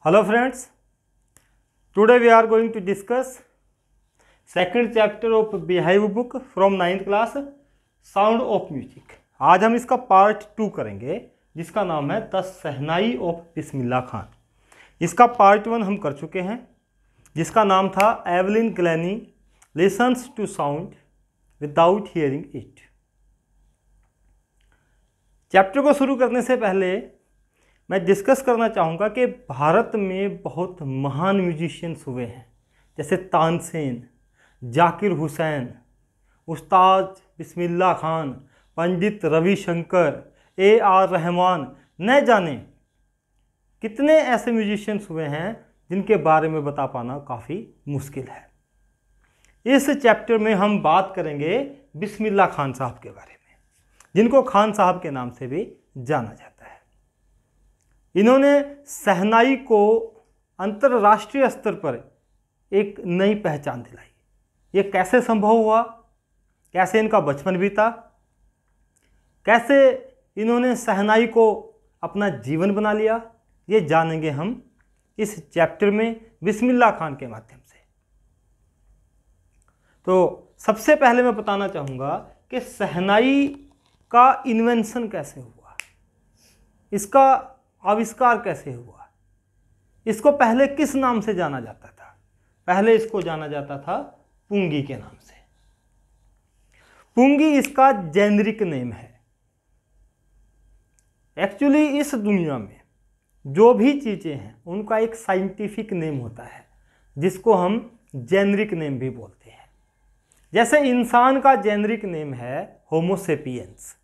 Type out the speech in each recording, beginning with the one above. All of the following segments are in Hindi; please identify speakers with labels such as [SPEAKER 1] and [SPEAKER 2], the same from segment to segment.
[SPEAKER 1] Hello friends, today we are going to discuss second chapter of Beehive book from 9th class Sound of Music। आज हम इसका पार्ट 2 करेंगे जिसका नाम है the shehnai of Bismillah Khan. इसका पार्ट 1 हम कर चुके हैं जिसका नाम था Evelyn Glennie listens to sound without hearing it. Chapter को शुरू करने से पहले मैं डिस्कस करना चाहूँगा कि भारत में बहुत महान म्यूजिशियंस हुए हैं, जैसे तानसेन, जाकिर हुसैन, उस्ताद बिस्मिल्लाह खान, पंडित रविशंकर, AR रहमान, न जाने कितने ऐसे म्यूजिशियंस हुए हैं जिनके बारे में बता पाना काफ़ी मुश्किल है। इस चैप्टर में हम बात करेंगे बिस्मिल्लाह खान साहब के बारे में, जिनको खान साहब के नाम से भी जाना जाता है। इन्होंने शहनाई को अंतर्राष्ट्रीय स्तर पर एक नई पहचान दिलाई। ये कैसे संभव हुआ, कैसे इनका बचपन बीता, कैसे इन्होंने शहनाई को अपना जीवन बना लिया, ये जानेंगे हम इस चैप्टर में बिस्मिल्लाह खान के माध्यम से। तो सबसे पहले मैं बताना चाहूँगा कि शहनाई का इन्वेंशन कैसे हुआ, इसका आविष्कार कैसे हुआ, इसको पहले किस नाम से जाना जाता था। पहले इसको जाना जाता था पुंगी के नाम से। पुंगी इसका जेनरिक नेम है। एक्चुअली इस दुनिया में जो भी चीज़ें हैं उनका एक साइंटिफिक नेम होता है जिसको हम जेनरिक नेम भी बोलते हैं। जैसे इंसान का जेनरिक नेम है होमोसेपियंस।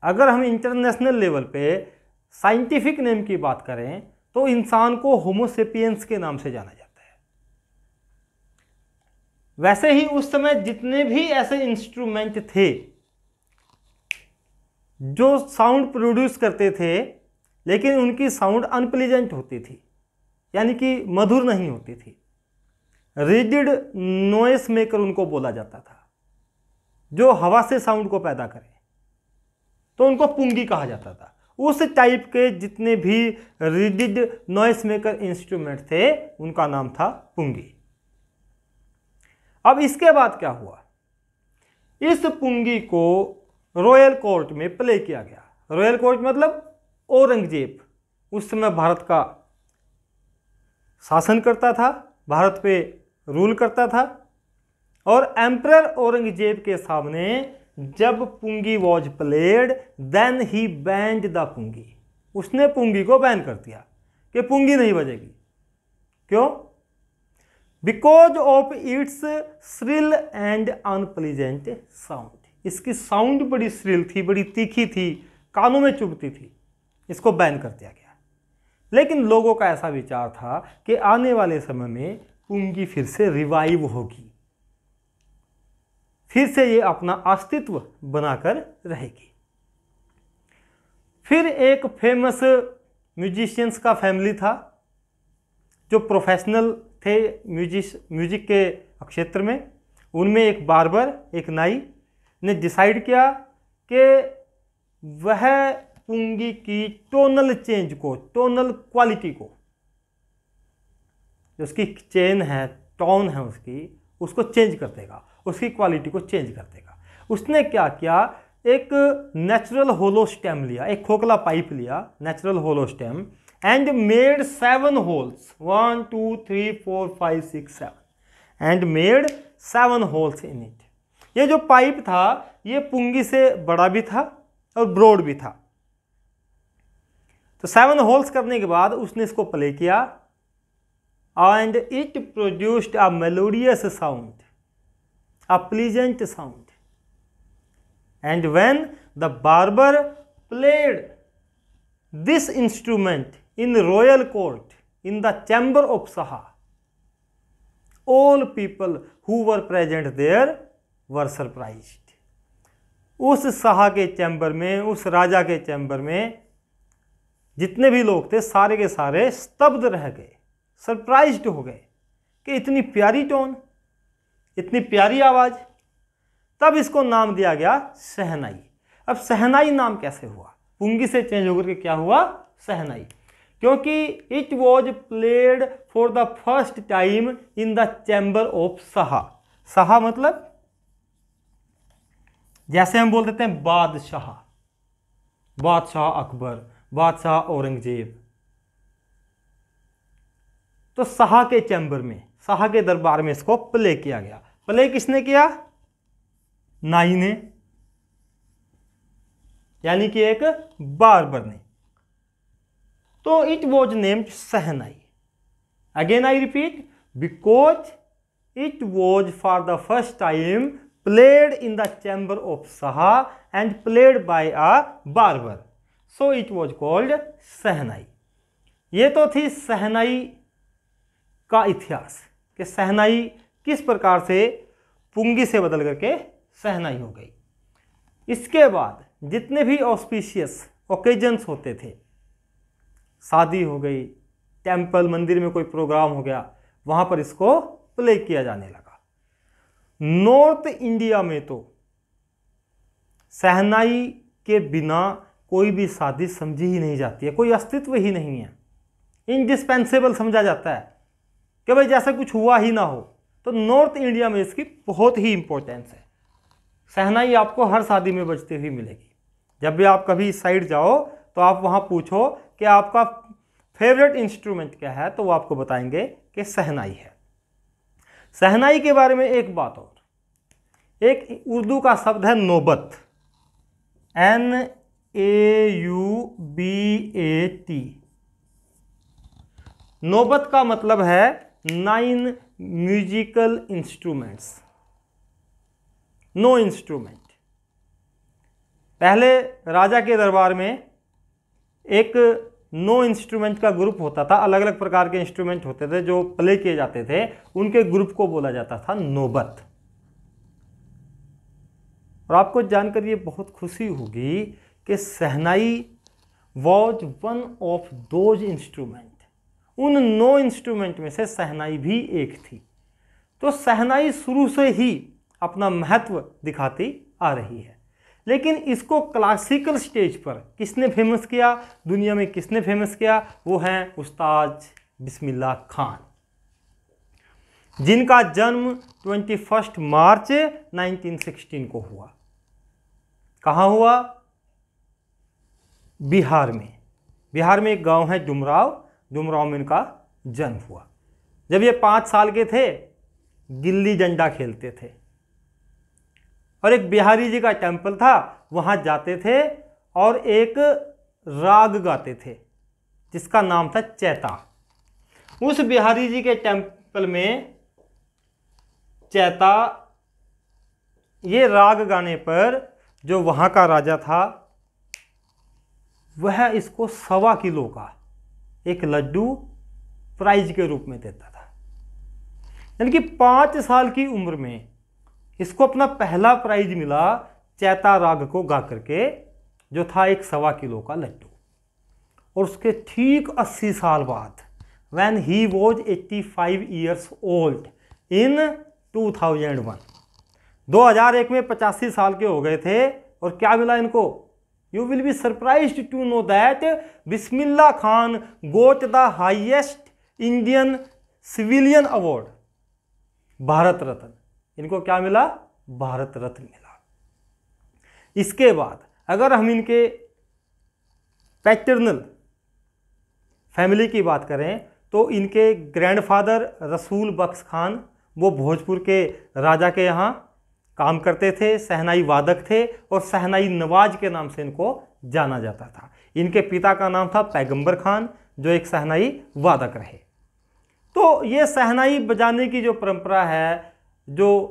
[SPEAKER 1] अगर हम इंटरनेशनल लेवल पे साइंटिफिक नेम की बात करें तो इंसान को होमोसेपियंस के नाम से जाना जाता है। वैसे ही उस समय जितने भी ऐसे इंस्ट्रूमेंट थे जो साउंड प्रोड्यूस करते थे लेकिन उनकी साउंड अनप्लीजेंट होती थी, यानी कि मधुर नहीं होती थी, रिजिड नॉइस मेकर उनको बोला जाता था, जो हवा से साउंड को पैदा करे, तो उनको पुंगी कहा जाता था। उस टाइप के जितने भी रिजिड नॉइस मेकर इंस्ट्रूमेंट थे उनका नाम था पुंगी। अब इसके बाद क्या हुआ, इस पुंगी को रॉयल कोर्ट में प्ले किया गया। रॉयल कोर्ट मतलब औरंगजेब उस समय भारत का शासन करता था, भारत पे रूल करता था, और एम्परर औरंगजेब के सामने जब pungi was played then he banned the pungi. उसने पुंगी को बैन कर दिया कि पुंगी नहीं बजेगी। क्यों? Because of its shrill and unpleasant sound. इसकी साउंड बड़ी श्रिल थी, बड़ी तीखी थी, कानों में चुभती थी, इसको बैन कर दिया गया। लेकिन लोगों का ऐसा विचार था कि आने वाले समय में पुंगी फिर से रिवाइव होगी, फिर से ये अपना अस्तित्व बनाकर रहेगी। फिर एक फेमस म्यूजिशियंस का फैमिली था जो प्रोफेशनल थे म्यूजिक के क्षेत्र में। उनमें एक बार्बर, एक नाई ने डिसाइड किया कि वह पुंगी की टोनल चेंज को, टोनल क्वालिटी को, जो उसकी चेन है, टोन है उसको चेंज कर देगा, उसकी क्वालिटी को चेंज कर देगा। उसने क्या किया, एक नेचुरल होलो स्टेम लिया, एक खोखला पाइप लिया, natural hollow stem, and made 7 holes, 1 2 3 4 5 6 7, and made 7 holes in it. ये जो पाइप था ये पुंगी से बड़ा भी था और ब्रॉड भी था। तो 7 होल्स करने के बाद उसने इसको प्ले किया and it produced a melodious sound, a pleasant sound. And when the barber played this instrument in royal court in the chamber of Shaha, all people who were present there were surprised. उस शाह के चैम्बर में, उस राजा के चैम्बर में जितने भी लोग थे सारे के सारे स्तब्ध रह गए, सरप्राइज्ड हो गए कि इतनी प्यारी टोन, इतनी प्यारी आवाज़। तब इसको नाम दिया गया शहनाई। अब शहनाई नाम कैसे हुआ, पुंगी से चेंज होकर के क्या हुआ, शहनाई। क्योंकि it was played for the first time in the chamber of Shah. Shah मतलब जैसे हम बोल देते हैं बादशाह, बादशाह अकबर, बादशाह औरंगजेब, तो शाह के चैम्बर में, शाह के दरबार में इसको प्ले किया गया। प्ले किसने किया? नाई ने, यानी कि एक बार्बर ने। तो it was named shehnai. Again I repeat, because it was for the first time played in the chamber of Shah and played by a barber, so it was called शहनाई। ये तो थी शहनाई का इतिहास कि शहनाई किस प्रकार से पुंगी से बदल करके शहनाई हो गई। इसके बाद जितने भी ऑस्पिशियस ओकेजन्स होते थे, शादी हो गई, टेम्पल मंदिर में कोई प्रोग्राम हो गया, वहां पर इसको प्ले किया जाने लगा। नॉर्थ इंडिया में तो शहनाई के बिना कोई भी शादी समझी ही नहीं जाती है, कोई अस्तित्व ही नहीं है, इंडिस्पेंसेबल समझा जाता है कि भाई जैसा कुछ हुआ ही ना हो। तो नॉर्थ इंडिया में इसकी बहुत ही इंपॉर्टेंस है। शहनाई आपको हर शादी में बजती हुई मिलेगी। जब भी आप कभी इस साइड जाओ तो आप वहाँ पूछो कि आपका फेवरेट इंस्ट्रूमेंट क्या है, तो वो आपको बताएंगे कि शहनाई है। शहनाई के बारे में एक बात और, एक उर्दू का शब्द है नौबत, NAUBAT। नौबत का मतलब है 9 म्यूजिकल इंस्ट्रूमेंट्स, नो इंस्ट्रूमेंट। पहले राजा के दरबार में एक नो इंस्ट्रूमेंट का ग्रुप होता था, अलग अलग प्रकार के इंस्ट्रूमेंट होते थे जो प्ले किए जाते थे, उनके ग्रुप को बोला जाता था नौबत। और आपको जानकर ये बहुत खुशी होगी कि shehnai was one of those instrument, उन 9 इंस्ट्रूमेंट में से शहनाई भी एक थी। तो शहनाई शुरू से ही अपना महत्व दिखाती आ रही है, लेकिन इसको क्लासिकल स्टेज पर किसने फेमस किया, दुनिया में किसने फेमस किया, वो हैं उस्ताद बिस्मिल्लाह खान, जिनका जन्म 21 मार्च 1916 को हुआ। कहाँ हुआ? बिहार में। बिहार में एक गांव है डुमराव, डुमराव में इनका जन्म हुआ। जब ये 5 साल के थे, गिल्ली डंडा खेलते थे और एक बिहारी जी का टेम्पल था, वहाँ जाते थे और एक राग गाते थे जिसका नाम था चैता। उस बिहारी जी के टेम्पल में चैता, ये राग गाने पर जो वहाँ का राजा था वह इसको 1.25 किलो का एक लड्डू प्राइज के रूप में देता था। यानी कि 5 साल की उम्र में इसको अपना पहला प्राइज मिला चैता राग को गा करके, जो था एक 1.25 किलो का लड्डू। और उसके ठीक 80 साल बाद when he was 85 years old in 2001 में 85 साल के हो गए थे। और क्या मिला इनको? You will be surprised to know that Bismillah Khan got the highest Indian civilian award, Bharat Ratna. इनको क्या मिला? भारत रत्न मिला। इसके बाद अगर हम इनके पैटर्नल फैमिली की बात करें तो इनके ग्रैंडफादर रसूल बख्श खान, वो भोजपुर के राजा के यहाँ काम करते थे, शहनाई वादक थे और शहनाई नवाज के नाम से इनको जाना जाता था। इनके पिता का नाम था पैगंबर खान, जो एक शहनाई वादक रहे। तो ये शहनाई बजाने की जो परंपरा है, जो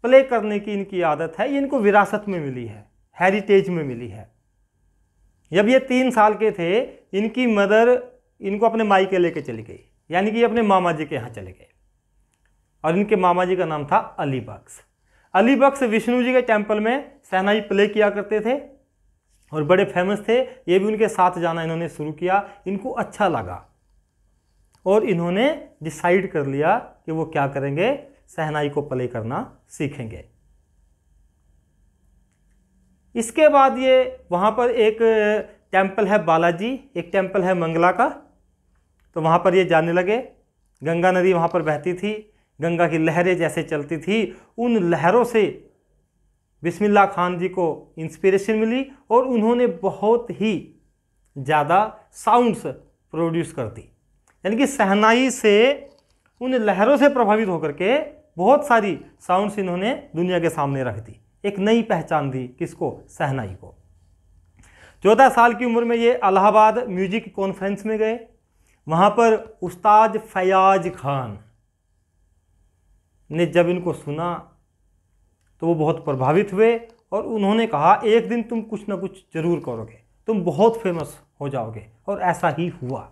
[SPEAKER 1] प्ले करने की इनकी आदत है, ये इनको विरासत में मिली है, हेरिटेज में मिली है। जब ये 3 साल के थे, इनकी मदर इनको अपने मायके लेके चली गई, यानी कि अपने मामा जी के यहाँ चले गए। और इनके मामा जी का नाम था अली बख्श। अली बख्श विष्णु जी के टेम्पल में शहनाई प्ले किया करते थे और बड़े फेमस थे। ये भी उनके साथ जाना इन्होंने शुरू किया, इनको अच्छा लगा और इन्होंने डिसाइड कर लिया कि वो क्या करेंगे, शहनाई को प्ले करना सीखेंगे। इसके बाद ये वहाँ पर एक टेम्पल है बालाजी, एक टेम्पल है मंगला का, तो वहाँ पर ये जाने लगे। गंगा नदी वहाँ पर बहती थी, गंगा की लहरें जैसे चलती थी, उन लहरों से बिस्मिल्लाह खान जी को इंस्पिरेशन मिली और उन्होंने बहुत ही ज़्यादा साउंड्स प्रोड्यूस कर दी। यानी कि शहनाई से, उन लहरों से प्रभावित होकर के बहुत सारी साउंड्स इन्होंने दुनिया के सामने रख दी, एक नई पहचान दी। किसको? शहनाई को। 14 साल की उम्र में ये इलाहाबाद म्यूजिक कॉन्फ्रेंस में गए। वहाँ पर उस्ताद फयाज खान ने जब इनको सुना तो वो बहुत प्रभावित हुए और उन्होंने कहा एक दिन तुम कुछ ना कुछ जरूर करोगे, तुम बहुत फेमस हो जाओगे। और ऐसा ही हुआ।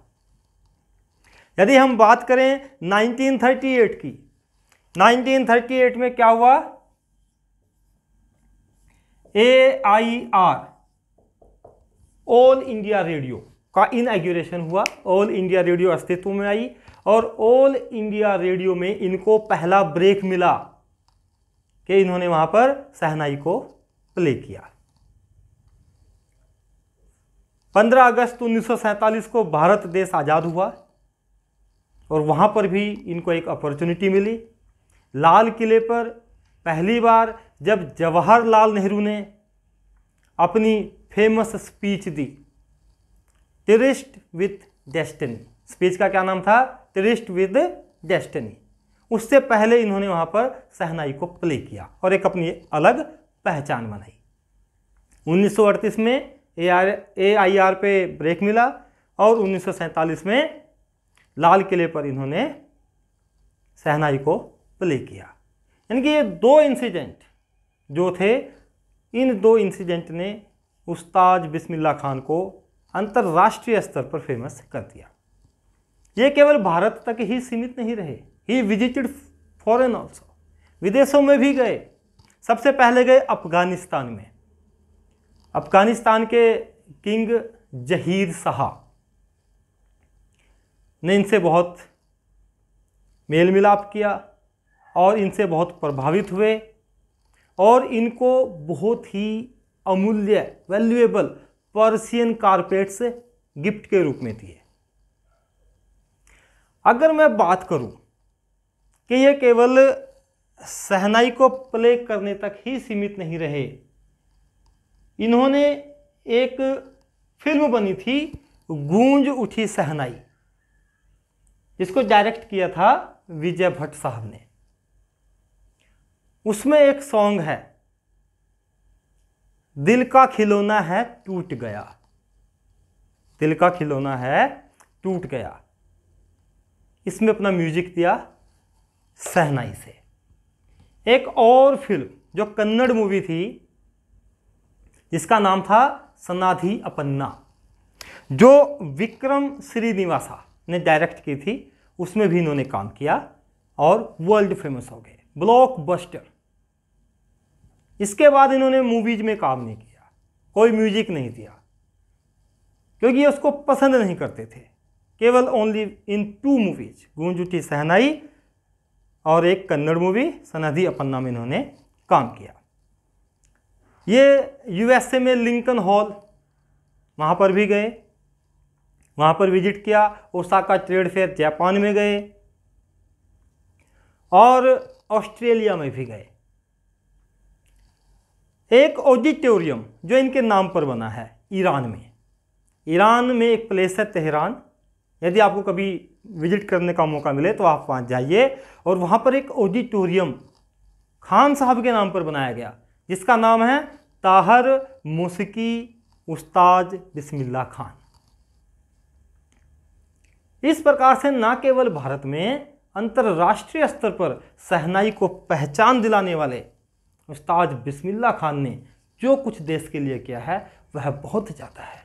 [SPEAKER 1] यदि हम बात करें 1938 की, 1938 में क्या हुआ? AIR ऑल इंडिया रेडियो का इनॉग्रेशन हुआ। ऑल इंडिया रेडियो अस्तित्व में आई और ऑल इंडिया रेडियो में इनको पहला ब्रेक मिला कि इन्होंने वहां पर शहनाई को प्ले किया। 15 अगस्त 1947 को भारत देश आज़ाद हुआ और वहाँ पर भी इनको एक अपॉर्चुनिटी मिली। लाल किले पर पहली बार जब जवाहरलाल नेहरू ने अपनी famous speech the, tourist with destiny, speech का क्या नाम था? Tourist with destiny. उससे पहले इन्होंने वहाँ पर शहनाई को प्ले किया और एक अपनी अलग पहचान बनाई। 1938 में AIR पे ब्रेक मिला और 1947 में लाल किले पर इन्होंने शहनाई को प्ले किया। यानी कि ये दो इंसिडेंट जो थे, इन दो इंसिडेंट ने उस्ताद बिस्मिल्लाह खान को अंतर्राष्ट्रीय स्तर पर फेमस कर दिया। ये केवल भारत तक ही सीमित नहीं रहे, ही विजिटेड फॉरेन ऑल्सो, विदेशों में भी गए। सबसे पहले गए अफगानिस्तान में। अफगानिस्तान के किंग जहीर शाह ने इनसे बहुत मेल मिलाप किया और इनसे बहुत प्रभावित हुए और इनको बहुत ही अमूल्य वैल्यूएबल पर्शियन कारपेट्स गिफ्ट के रूप में दिए। अगर मैं बात करूं कि ये केवल शहनाई को प्ले करने तक ही सीमित नहीं रहे, इन्होंने एक फिल्म बनी थी गूंज उठी शहनाई, जिसको डायरेक्ट किया था विजय भट्ट साहब ने। उसमें एक सॉन्ग है, दिल का खिलौना है टूट गया, दिल का खिलौना है टूट गया। इसमें अपना म्यूजिक दिया शहनाई से। एक और फिल्म जो कन्नड़ मूवी थी जिसका नाम था सनाधि अपन्ना, जो विक्रम श्रीनिवासा ने डायरेक्ट की थी, उसमें भी इन्होंने काम किया और वर्ल्ड फेमस हो गए, ब्लॉकबस्टर। इसके बाद इन्होंने मूवीज में काम नहीं किया, कोई म्यूजिक नहीं दिया, क्योंकि ये उसको पसंद नहीं करते थे। केवल ओनली इन 2 मूवीज, गूंज उठी शहनाई और एक कन्नड़ मूवी सनाधि अपन्ना में इन्होंने काम किया। ये USA में लिंकन हॉल, वहाँ पर भी गए, वहाँ पर विजिट किया। ओसाका ट्रेड फेयर जापान में गए और ऑस्ट्रेलिया में भी गए। एक ऑडिटोरियम जो इनके नाम पर बना है ईरान में, ईरान में एक प्लेस है तेहरान। यदि आपको कभी विजिट करने का मौका मिले तो आप वहाँ जाइए और वहाँ पर एक ऑडिटोरियम खान साहब के नाम पर बनाया गया, जिसका नाम है ताहर मौसीकी उस्ताद बिस्मिल्लाह खान। इस प्रकार से न केवल भारत में अंतर्राष्ट्रीय स्तर पर शहनाई को पहचान दिलाने वाले उस्ताद बिस्मिल्लाह खान ने जो कुछ देश के लिए किया है वह बहुत ज़्यादा है।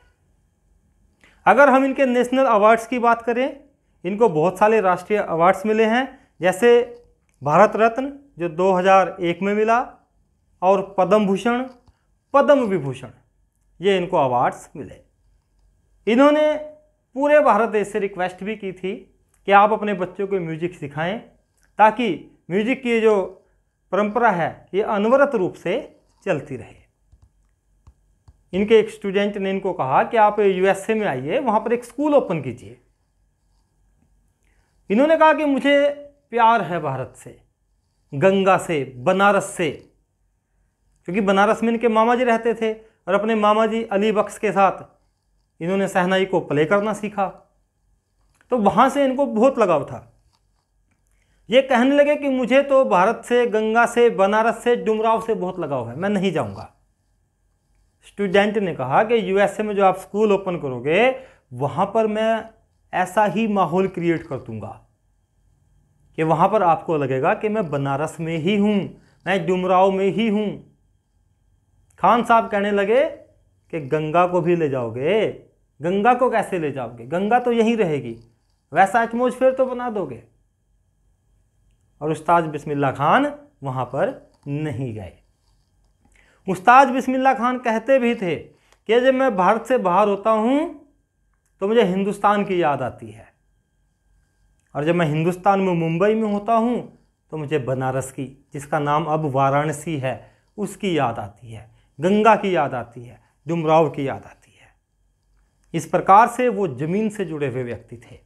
[SPEAKER 1] अगर हम इनके नेशनल अवार्ड्स की बात करें, इनको बहुत सारे राष्ट्रीय अवार्ड्स मिले हैं, जैसे भारत रत्न जो 2001 में मिला और पद्म भूषण, पद्म विभूषण, ये इनको अवार्ड्स मिले। इन्होंने पूरे भारत देश से रिक्वेस्ट भी की थी कि आप अपने बच्चों को म्यूजिक सिखाएं, ताकि म्यूजिक की जो परंपरा है ये अनवरत रूप से चलती रहे। इनके एक स्टूडेंट ने इनको कहा कि आप USA में आइए, वहाँ पर एक स्कूल ओपन कीजिए इन्होंने कहा कि मुझे प्यार है भारत से, गंगा से, बनारस से, क्योंकि बनारस में इनके मामा जी रहते थे और अपने मामा जी अली बख्श के साथ इन्होंने शहनाई को प्ले करना सीखा, तो वहाँ से इनको बहुत लगाव था। ये कहने लगे कि मुझे तो भारत से, गंगा से, बनारस से, डुमराव से बहुत लगाव है, मैं नहीं जाऊँगा। स्टूडेंट ने कहा कि यूएसए में जो आप स्कूल ओपन करोगे वहाँ पर मैं ऐसा ही माहौल क्रिएट कर दूंगा कि वहाँ पर आपको लगेगा कि मैं बनारस में ही हूँ, मैं डुमराव में ही हूँ। खान साहब कहने लगे कि गंगा को भी ले जाओगे? गंगा को कैसे ले जाओगे, गंगा तो यहीं रहेगी, वैसा एटमॉस्फेयर तो बना दोगे। और उस्ताद बिस्मिल्लाह खान वहाँ पर नहीं गए। उस्ताद बिस्मिल्लाह खान कहते भी थे कि जब मैं भारत से बाहर होता हूँ तो मुझे हिंदुस्तान की याद आती है, और जब मैं हिंदुस्तान में मुंबई में होता हूँ तो मुझे बनारस की, जिसका नाम अब वाराणसी है, उसकी याद आती है, गंगा की याद आती है, डुमराव की याद आती है। इस प्रकार से वो ज़मीन से जुड़े हुए व्यक्ति थे।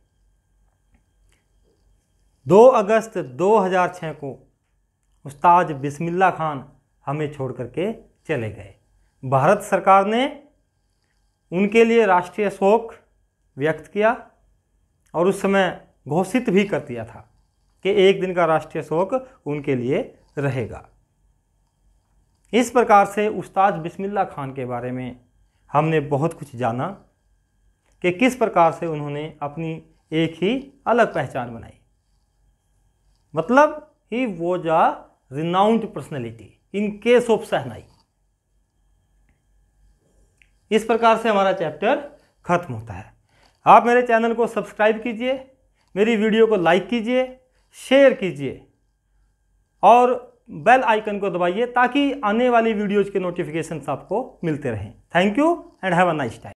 [SPEAKER 1] 2 अगस्त 2006 को उस्ताद बिस्मिल्लाह खान हमें छोड़ करके चले गए। भारत सरकार ने उनके लिए राष्ट्रीय शोक व्यक्त किया और उस समय घोषित भी कर दिया था कि 1 दिन का राष्ट्रीय शोक उनके लिए रहेगा। इस प्रकार से उस्ताद बिस्मिल्लाह खान के बारे में हमने बहुत कुछ जाना कि किस प्रकार से उन्होंने अपनी एक ही अलग पहचान बनाई। मतलब he was a renowned personality in case of shehnai. इस प्रकार से हमारा चैप्टर खत्म होता है। आप मेरे चैनल को सब्सक्राइब कीजिए, मेरी वीडियो को लाइक कीजिए, शेयर कीजिए और बेल आइकन को दबाइए ताकि आने वाली वीडियोज़ के नोटिफिकेशंस आपको मिलते रहें। Thank you and have a nice time.